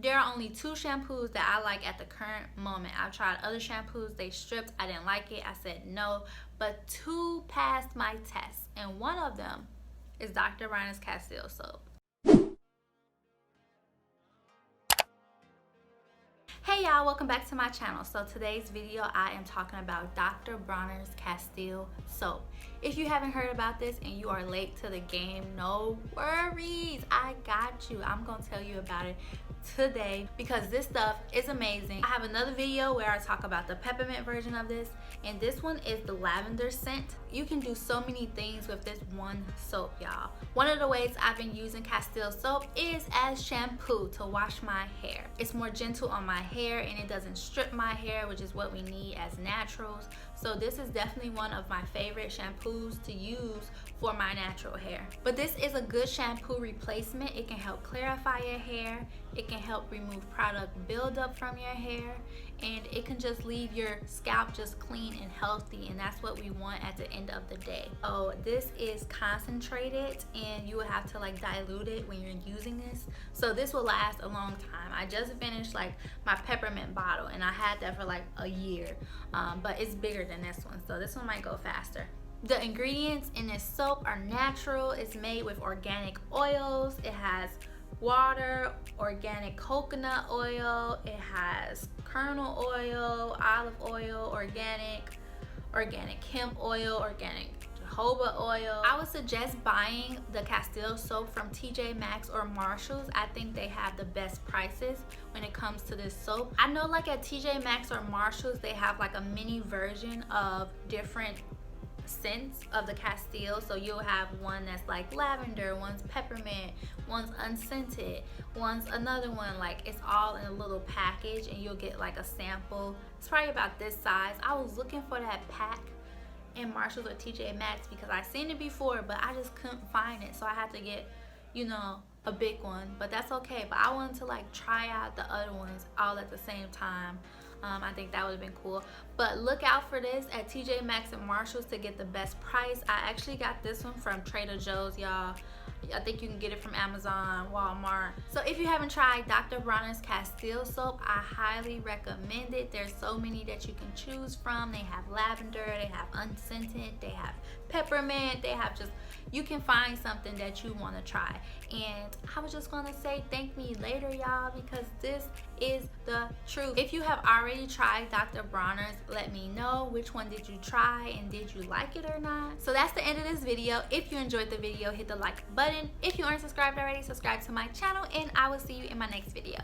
There are only 2 shampoos that I like at the current moment. I've tried other shampoos, they stripped, I didn't like it, I said no, but 2 passed my test, and one of them is Dr. Bronner's Castile soap. Hey y'all, welcome back to my channel. So today's video I am talking about Dr. Bronner's Castile soap. If you haven't heard about this and you are late to the game, no worries, I got you. I'm gonna tell you about it today because this stuff is amazing. I have another video where I talk about the peppermint version of this, and this one is the lavender scent. You can do so many things with this one soap, y'all. One of the ways I've been using Castile soap is as shampoo to wash my hair. It's more gentle on my hair and it doesn't strip my hair, which is what we need as naturals. So this is definitely one of my favorite shampoos to use for my natural hair. But this is a good shampoo replacement. It can help clarify your hair, it can help remove product buildup from your hair, and it can just leave your scalp just clean and healthy, and that's what we want at the end of the day. Oh, this is concentrated and you will have to like dilute it when you're using this, so this will last a long time. I just finished like my peppermint bottle and I had that for like a year, but it's bigger than this one, so this one might go faster. The ingredients in this soap are natural. It's made with organic oils. It has water, organic coconut oil, it has kernel oil, olive oil, organic hemp oil, organic jojoba oil. I would suggest buying the Castile soap from TJ Maxx or Marshalls. I think they have the best prices when it comes to this soap. I know like at TJ Maxx or Marshalls they have like a mini version of different scents of the Castile, so you'll have one that's like lavender, one's peppermint, one's unscented, one's another one, like it's all in a little package and you'll get like a sample. It's probably about this size. I was looking for that pack in Marshalls or TJ Maxx because I seen it before but I just couldn't find it, so I had to get, you know, a big one, but that's okay. But I wanted to like try out the other ones all at the same time. I think that would have been cool. But look out for this at TJ Maxx and Marshalls to get the best price. I actually got this one from Trader Joe's, y'all. I think you can get it from Amazon, Walmart. So if you haven't tried Dr. Bronner's Castile soap, I highly recommend it. There's so many that you can choose from. They have lavender, they have unscented, they have peppermint, they have just, you can find something that you want to try. And I was just gonna say thank me later, y'all, because this is the truth. If you have already tried Dr. Bronner's, let me know which one did you try and did you like it or not. So that's the end of this video. If you enjoyed the video, hit the like button. If you aren't subscribed already, subscribe to my channel, and I will see you in my next video.